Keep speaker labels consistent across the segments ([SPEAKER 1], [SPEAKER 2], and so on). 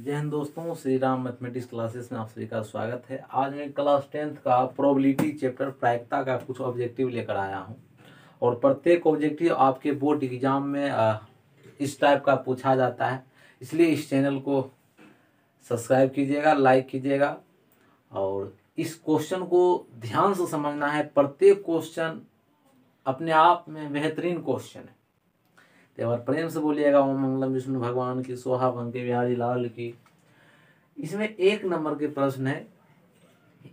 [SPEAKER 1] जय हिंद दोस्तों, Shri Ram mathematics classes में आप सभी का स्वागत है। आज मैं क्लास 10th का प्रोबेबिलिटी चैप्टर प्रायिकता का कुछ ऑब्जेक्टिव लेकर आया हूं और प्रत्येक ऑब्जेक्टिव आपके बोर्ड एग्जाम में इस टाइप का पूछा जाता है। इसलिए इस चैनल को सब्सक्राइब कीजिएगा, लाइक कीजिएगा और इस क्वेश्चन को ध्यान से समझना है। प्रत्येक क्वेश्चन अपने आप में बेहतरीन क्वेश्चन है। एक बार प्रेम से बोलिएगा ओम मंगलम विष्णु भगवान की, सोहा बंके बिहारी लाल की। इसमें 1 नंबर के प्रश्न है,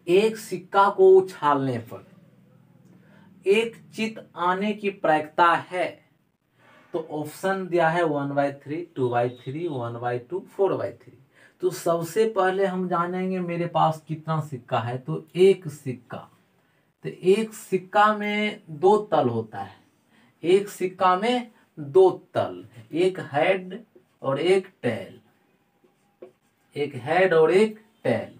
[SPEAKER 1] एक सिक्का को उछालने पर एक चित आने की प्रायिकता है। तो ऑप्शन दिया है 1/3, 2/3, 1/2, 4/3। तो सबसे पहले हम जानेंगे मेरे पास कितना सिक्का है। तो एक सिक्का, तो एक सिक्का में 2 तल होता है। एक सिक्का में 2 तल, एक हेड और एक टेल, एक हेड और एक टेल।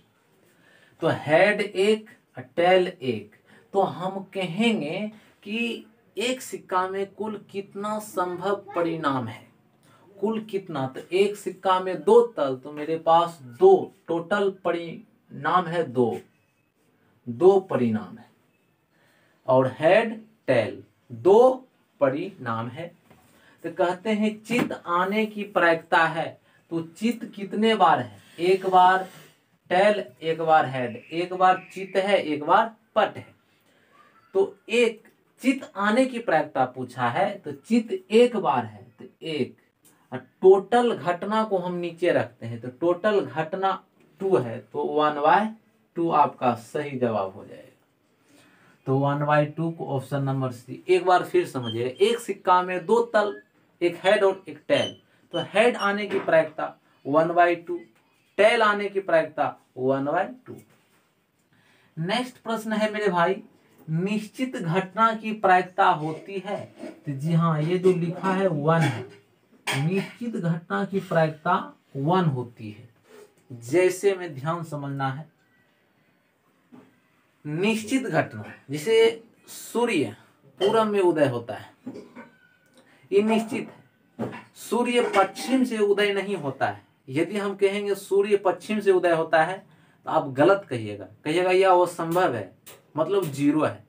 [SPEAKER 1] तो हेड एक, टेल एक। तो हम कहेंगे कि एक सिक्का में कुल कितना संभव परिणाम है, कुल कितना। तो एक सिक्का में 2 तल, तो मेरे पास 2 टोटल परिणाम है, 2 परिणाम है। और हेड टेल 2 परिणाम है। तो कहते हैं चित आने की प्रायिकता है। तो चित कितने बार है? एक बार टेल, एक बार हेड, एक बार चित है, एक बार पट है। तो एक चित आने की प्रायिकता पूछा है, तो चित एक बार है तो एक। टोटल घटना को हम नीचे रखते हैं, तो टोटल घटना 2 है, तो 1/2 आपका सही जवाब हो जाएगा। तो 1/2 को ऑप्शन नंबर सी। एक बार फिर समझिए, एक सिक्का में 2 तल, एक हेड और एक टेल। तो हेड आने की प्रायिकता 1/2, टेल आने की प्रायिकता 1/2। नेक्स्ट प्रश्न है मेरे भाई, निश्चित घटना की प्रायिकता होती है। तो जी हाँ, ये जो लिखा है 1 है। निश्चित घटना की प्रायिकता 1 होती है। जैसे में ध्यान समझना है। निश्चित घटना, जिसे सूर्य पूरब में उदय होता है, ये निश्चित है। सूर्य पश्चिम से उदय नहीं होता है। यदि हम कहेंगे सूर्य पश्चिम से उदय होता है तो आप गलत कहिएगा यह असंभव है, मतलब 0 है।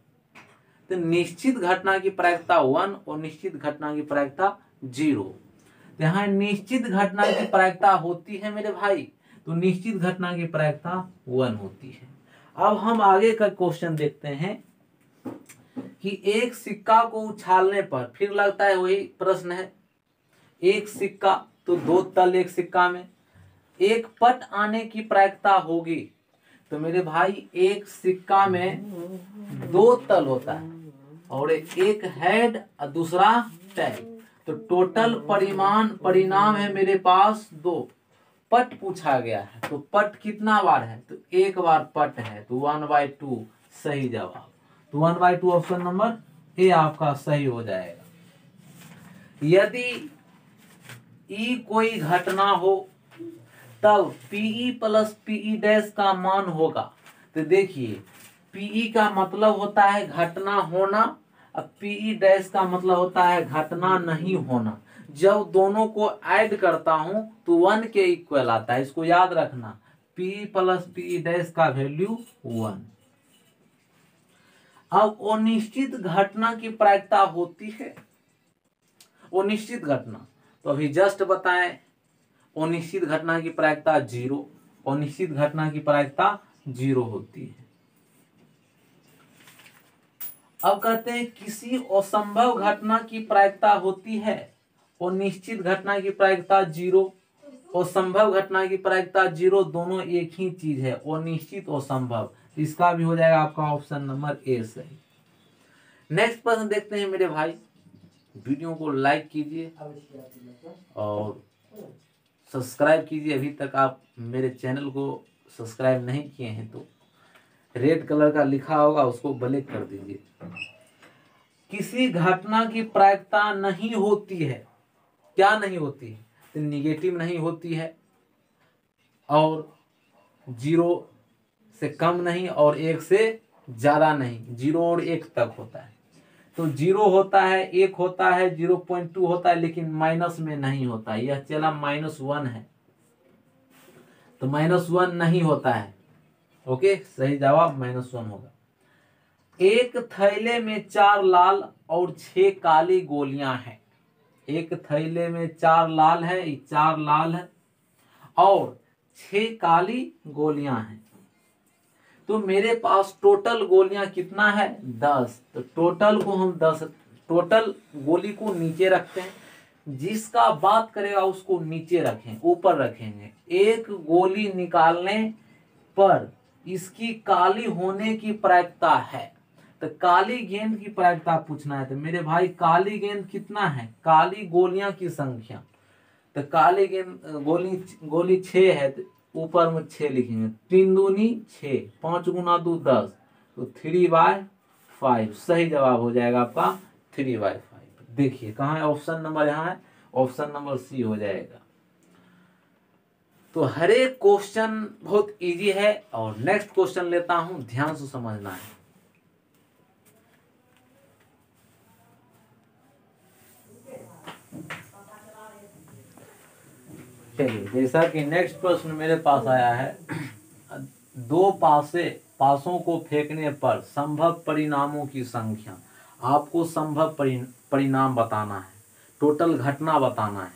[SPEAKER 1] तो निश्चित घटना की प्रायिकता 1 और निश्चित घटना की प्रायिकता 0। यहाँ निश्चित घटना की प्रायिकता होती है मेरे भाई, तो निश्चित घटना की प्रायिकता 1 होती है। अब हम आगे का क्वेश्चन देखते हैं कि एक सिक्का को उछालने पर, फिर लगता है वही प्रश्न है। एक सिक्का, तो 2 तल एक सिक्का में, एक पट आने की प्रायिकता होगी। तो मेरे भाई एक सिक्का में 2 तल होता है और एक हेड और दूसरा टेल। तो टोटल परिणाम है मेरे पास 2। पट पूछा गया है, तो पट कितना बार है? तो एक बार पट है, तो 1/2 सही जवाब। तो 1/2 ऑप्शन नंबर ए आपका सही हो जाएगा। यदि ई कोई घटना हो तब PE प्लस PE डैश का मान होगा। तो देखिए, PE का मतलब होता है घटना होना, और PE डैश का मतलब होता है घटना नहीं होना। जब दोनों को ऐड करता हूं तो 1 के इक्वल आता है, इसको याद रखना। PE प्लस PE डैश का वैल्यू 1। अब अनिश्चित घटना की प्रायिकता होती है। अनिश्चित घटना, तो अभी जस्ट बताएं, अनिश्चित घटना की प्रायिकता 0, अनिश्चित घटना की प्रायिकता 0 होती है। अब कहते हैं किसी असंभव घटना की प्रायिकता होती है। अनिश्चित घटना की प्रायिकता 0, असंभव घटना की प्रायिकता 0, दोनों एक ही चीज है, अनिश्चित असंभव। इसका भी हो जाएगा आपका ऑप्शन नंबर ए सही। नेक्स्ट प्रश्न देखते हैं मेरे भाई। वीडियो को लाइक कीजिए और सब्सक्राइब कीजिए। अभी तक आप मेरे चैनल को सब्सक्राइब नहीं किए हैं तो रेड कलर का लिखा होगा, उसको ब्लैक कर दीजिए। किसी घटना की प्रायिकता नहीं होती है। क्या नहीं होती है? तो निगेटिव नहीं होती है, और 0 से कम नहीं और 1 से ज्यादा नहीं। 0 और 1 तक होता है। तो 0 होता है, 1 होता है, 0.2 होता है, लेकिन माइनस में नहीं होता है। यह चला -1 है। तो -1 नहीं होता है। ओके, सही जवाब -1 होगा। एक थैले में 4 लाल और 6 काली गोलियां हैं। एक थैले में 4 लाल है, 4 लाल है और 6 काली गोलियां हैं। तो मेरे पास टोटल गोलियां कितना है? 10। तो टोटल को हम 10, टोटल गोली को नीचे रखते हैं, जिसका बात करेगा उसको नीचे रखें, ऊपर रखेंगे। एक गोली निकालने पर इसकी काली होने की प्रायिकता है। तो काली गेंद की प्रायिकता पूछना है। तो मेरे भाई काली गेंद कितना है? काली गोलियां की संख्या, तो काली गेंद गोली 6 है, तो ऊपर में 6 लिखेंगे। 3 दूनी 6, 5 गुना 2 10, तो 3/5 सही जवाब हो जाएगा आपका 3/5। देखिए कहाँ है ऑप्शन नंबर, यहाँ है ऑप्शन नंबर सी हो जाएगा। तो हर एक क्वेश्चन बहुत इजी है। और नेक्स्ट क्वेश्चन लेता हूं, ध्यान से समझना है। चलिए, जैसा कि नेक्स्ट प्रश्न मेरे पास आया है, दो पासों को फेंकने पर संभव परिणामों की संख्या। आपको संभव परिणाम बताना है, टोटल घटना बताना है।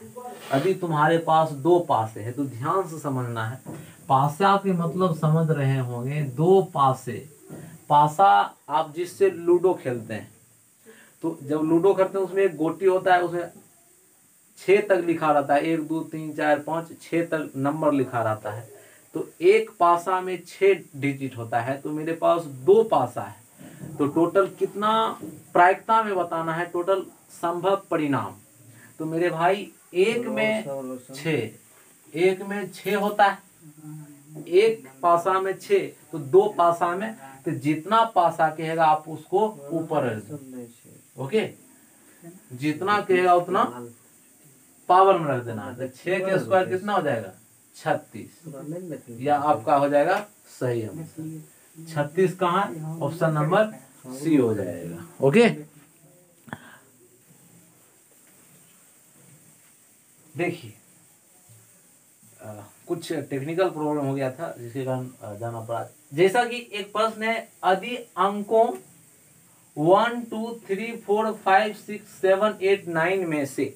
[SPEAKER 1] अभी तुम्हारे पास 2 पासे है, तो ध्यान से समझना है। पासा के मतलब समझ रहे होंगे, 2 पासे। पासा आप जिससे लूडो खेलते हैं, तो जब लूडो खेलते हैं उसमें एक गोटी होता है, उसमें 6 तक लिखा रहता है, 1 2 3 4 5 6 तक नंबर लिखा रहता है। तो एक पासा में 6 डिजिट होता है, तो मेरे पास 2 पासा है। तो टोटल कितना प्रायिकता में बताना है, टोटल संभव परिणाम। तो मेरे भाई एक में 6 होता है, एक पासा में 6, तो 2 पासा में, तो जितना पासा कहेगा आप उसको ऊपर रख दो। ओके, जितना कहेगा उतना पावर में रख देना है। तो 6 के स्क्वायर कितना हो जाएगा? 36। या आपका हो जाएगा सही है 36। कहाँ? ऑप्शन नंबर सी हो जाएगा। ओके, देखिए कुछ टेक्निकल प्रॉब्लम हो गया था, जिसके कारण जाना पड़ा। जैसा कि एक प्रश्न है, यदि अंकों 1 2 3 4 5 6 7 8 9 में से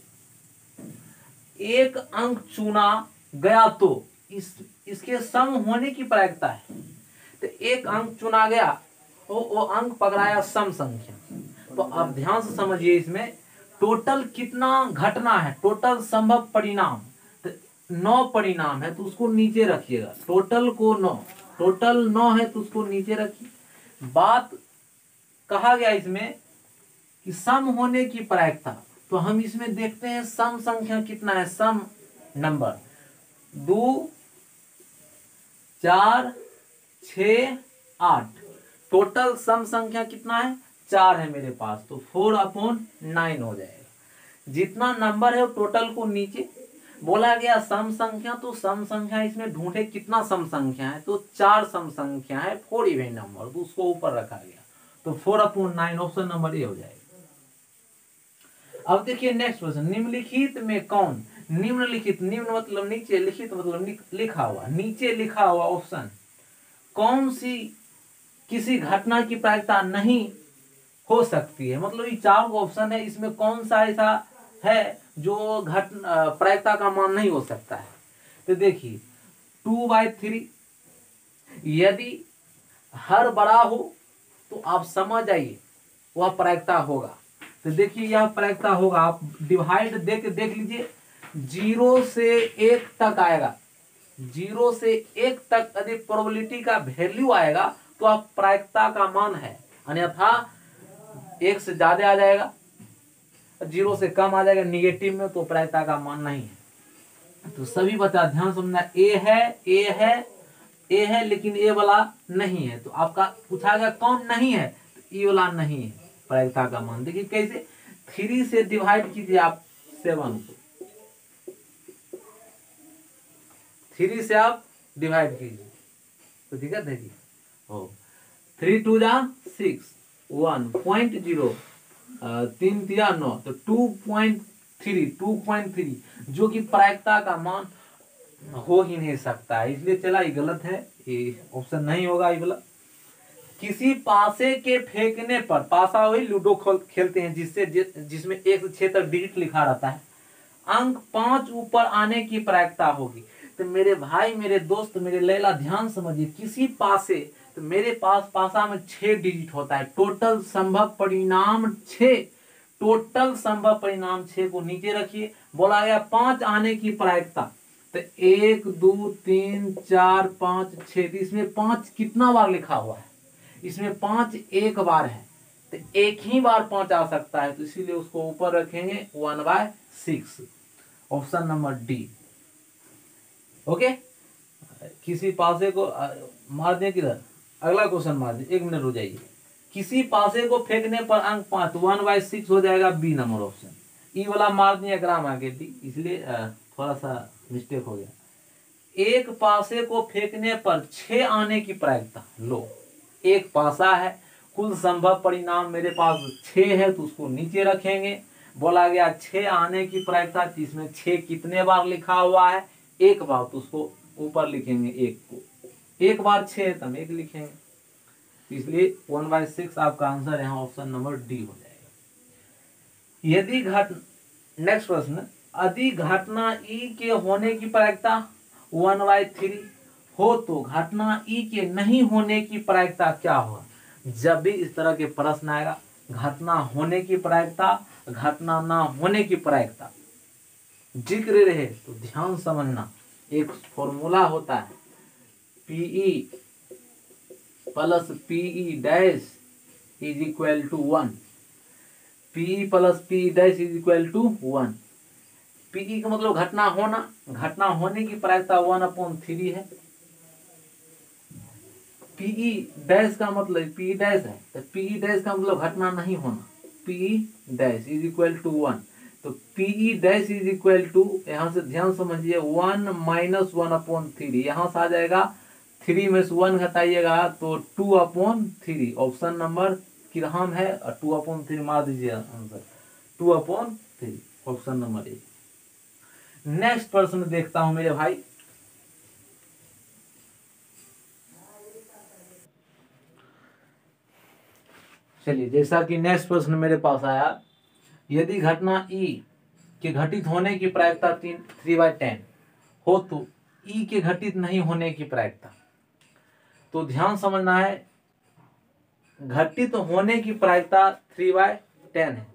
[SPEAKER 1] एक अंक चुना गया तो इसके सम होने की प्रायिकता है। तो एक अंक चुना गया, वो अंक पकड़ाया सम संख्या। तो आप ध्यान से समझिए, इसमें टोटल कितना घटना है, टोटल संभव परिणाम। तो 9 परिणाम है, तो उसको नीचे रखिएगा। टोटल को 9, टोटल 9 है तो उसको नीचे रखिए। बात कहा गया इसमें कि सम होने की प्रायिकता, तो हम इसमें देखते हैं सम संख्या कितना है। सम नंबर 2 4 6 8, टोटल सम संख्या कितना है? 4 है मेरे पास, तो 4/9 हो जाएगा। जितना नंबर है टोटल को नीचे बोला गया सम संख्या, तो सम संख्या इसमें ढूंढे कितना सम संख्या है, तो 4 सम संख्या है, 4 इवन नंबर, तो उसको ऊपर रखा गया। तो 4/9 ऑप्शन नंबर ए हो जाएगा। अब देखिए नेक्स्ट क्वेश्चन, निम्नलिखित में कौन, निम्नलिखित, निम्न मतलब नीचे, लिखित मतलब लिखा हुआ, नीचे लिखा हुआ ऑप्शन कौन सी किसी घटना की प्रायिकता नहीं हो सकती है। मतलब ये 4 ऑप्शन है, इसमें कौन सा ऐसा है जो प्रायिकता का मान नहीं हो सकता है। तो देखिए 2/3, यदि हर बड़ा हो तो आप समझ जाइए वह प्रायिकता होगा। तो देखिए यह प्रायिकता होगा, आप डिवाइड देख लीजिए, 0 से 1 तक आएगा। 0 से 1 तक यदि प्रोबेबिलिटी का वैल्यू आएगा तो आप प्रायिकता का मान है, अन्यथा 1 से ज्यादा आ जाएगा, 0 से कम आ जाएगा निगेटिव में, तो प्रायिकता का मान नहीं है। तो सभी बता ध्यान समझना, ए है लेकिन ए वाला नहीं है। तो आपका पूछा गया कौन नहीं है, तो ए वाला नहीं है प्रायिकता का मान। देखिए कैसे, 3 से डिवाइड कीजिए आप 7 को, 3 से आप डिवाइड कीजिए तो दिक्कत है जी। 3 2 जा 6, 1.0, 3 दिया 9, तो 2.3, जो कि प्रायिकता का मान हो ही नहीं सकता है, इसलिए चला ये गलत है, ये ऑप्शन नहीं होगा ये वाला। किसी पासे के फेंकने पर, पासा वही लूडो खेलते हैं जिससे जिसमें 1 से 6 तक डिजिट लिखा रहता है, अंक 5 ऊपर आने की प्रायिकता होगी। तो मेरे भाई, मेरे दोस्त, मेरे लैला ध्यान समझिए, किसी पासे, तो मेरे पास पासा में 6 डिजिट होता है, टोटल संभव परिणाम 6, टोटल संभव परिणाम 6 को नीचे रखिए। बोला गया 5 आने की प्रायिकता, तो 1 2 3 4 5 6, इसमें 5 कितना बार लिखा हुआ है, इसमें 5 एक बार है, तो एक ही बार 5 आ सकता है, तो इसीलिए उसको ऊपर रखेंगे 1/6, ऑप्शन नंबर डी। ओके, किसी पासे को मार दें किधर, अगला क्वेश्चन मार दें, 1 मिनट हो जाइए। किसी पासे को फेंकने पर अंक 5, 1/6 हो जाएगा, बी नंबर ऑप्शन। ई वाला मार दिया ग्राम आगे डी, इसलिए थोड़ा सा मिस्टेक हो गया। एक पासे को फेंकने पर 6 आने की प्रायिकता, लो एक पासा है, कुल संभव परिणाम मेरे पास 6 है, तो उसको नीचे रखेंगे। बोला गया 6 आने की प्रायिकता, इसमें 6 कितने बार लिखा हुआ है, एक बार, तो उसको ऊपर लिखेंगे 1 को, एक बार 6 है तो हम 1 लिखेंगे, इसलिए 1/6 आपका आंसर यहाँ ऑप्शन नंबर डी हो जाएगा। यदि नेक्स्ट प्रश्न, यदि घटना ई के होने की प्रायिकता 1/3 हो तो घटना ई के नहीं होने की प्रायिकता क्या होगा। जब भी इस तरह के प्रश्न आएगा, घटना होने की प्रायिकता, घटना ना होने की प्रायिकता जिक्र रहे तो ध्यान समझना। एक फॉर्मूला होता है, P E plus P E dash is equal to 1, P E plus P E dash is equal to 1। P E का मतलब घटना होना, घटना होने की प्रायिकता 1/3 है। पीई डैश का मतलब पीई डैश है, तो पीई डैश का मतलब घटना नहीं होना, P E dash is equal to 1, तो P E dash is equal to, यहां से ध्यान समझिए, 1 - 1/3, यहां से आ जाएगा 3 में से 1 घटाइएगा तो 2/3, ऑप्शन नंबर किरहम है, 2/3 मार दीजिए answer, 2/3, option number A. Next प्रश्न देखता हूं मेरे भाई, चलिए, जैसा कि नेक्स्ट प्रश्न मेरे पास आया, यदि घटना ई के घटित होने की प्रायिकता 3/10 हो तो ई के घटित नहीं होने की प्रायिकता, तो ध्यान समझना है, घटित होने की प्रायिकता 3/10 है।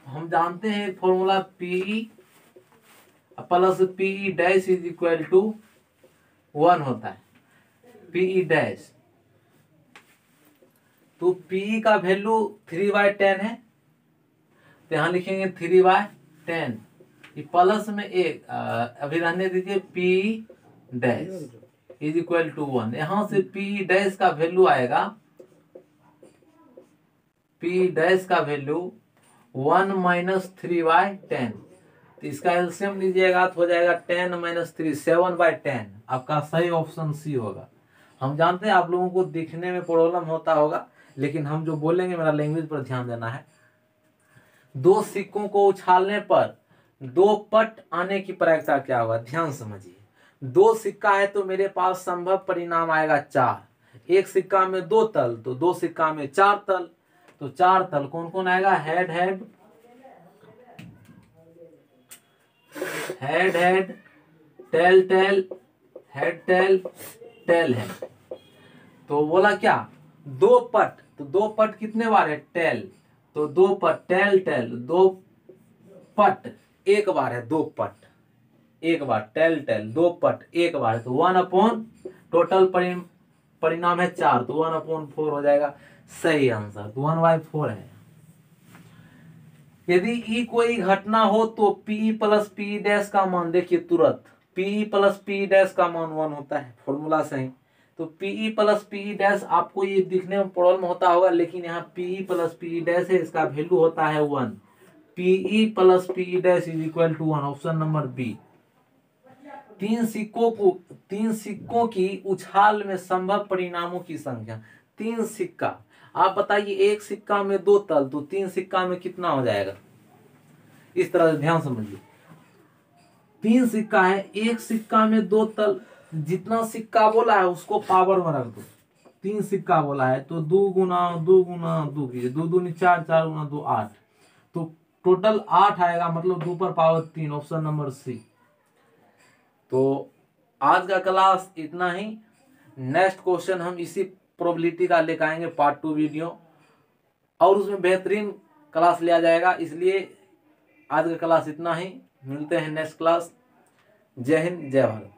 [SPEAKER 1] हम जानते हैं formula P E plus P E dash is equal to 1 होता है, पीई डैश, तो पीई का वैल्यू 3/10 है, तो यहां लिखेंगे 3/10, ये प्लस में एक अभी रहने दीजिए, P dash is equal to 1, यहां से पी डैश का वैल्यू आएगा, पी डैश का वैल्यू 1 - 3/10, तो इसका एलसीएम लीजिएगा तो हो जाएगा 10 - 3, 7/10, आपका सही ऑप्शन सी होगा। हम जानते हैं आप लोगों को दिखने में प्रॉब्लम होता होगा, लेकिन हम जो बोलेंगे मेरा लैंग्वेज पर ध्यान देना है। 2 सिक्कों को उछालने पर 2 पट आने की प्रायिकता क्या होगा, ध्यान समझिए। 2 सिक्का है तो मेरे पास संभव परिणाम आएगा 4, एक सिक्का में 2 तल, तो 2 सिक्का में 4 तल, तो 4 तल कौन कौन आएगा, head head, head head, tail tail, head tail, tail head. तो बोला क्या, 2 पट, तो 2 पट कितने बार है, टेल, तो 2 पट, टेल टेल, 2 पट एक बार है, 2 पट एक बार, टेल टेल 2 पट एक बार, तो 1/, टोटल परिणाम है 4, तो 1/4 हो जाएगा सही आंसर, तो 1/4 है। यदि ई कोई घटना हो तो पी प्लस पी डैश का मान, देखिए तुरंत पी प्लस पी डैश का मान 1 होता है, फॉर्मूला सही, तो पी प्लस पी डैश, आपको ये दिखने में प्रॉब्लम होता होगा, लेकिन यहाँ पी प्लस पी डैश है, इसका वैल्यू होता है 1, P E plus P E dash is equal to 1, option number B. 3 सिक्कों की उछाल में संभव परिणामों की संख्या, 3 सिक्का, आप बताइए, एक सिक्का में 2 तल, तो 3 सिक्का में कितना हो जाएगा, इस तरह से ध्यान समझिए। 3 सिक्का है, एक सिक्का में 2 तल, जितना सिक्का बोला है उसको पावर में रख दो। 3 सिक्का बोला है तो 2 गुना 2 गुना 2 कीजिए, 2 दूनी 4, 4 गुना 2 8, तो टोटल 8 आएगा, मतलब 2 पर पावर 3, ऑप्शन नंबर सी। तो आज का क्लास इतना ही। नेक्स्ट क्वेश्चन हम इसी प्रोबेबिलिटी का लेकर आएंगे पार्ट 2 वीडियो, और उसमें बेहतरीन क्लास लिया जाएगा। इसलिए आज का क्लास इतना ही, मिलते हैं नेक्स्ट क्लास। जय हिंद, जय भारत।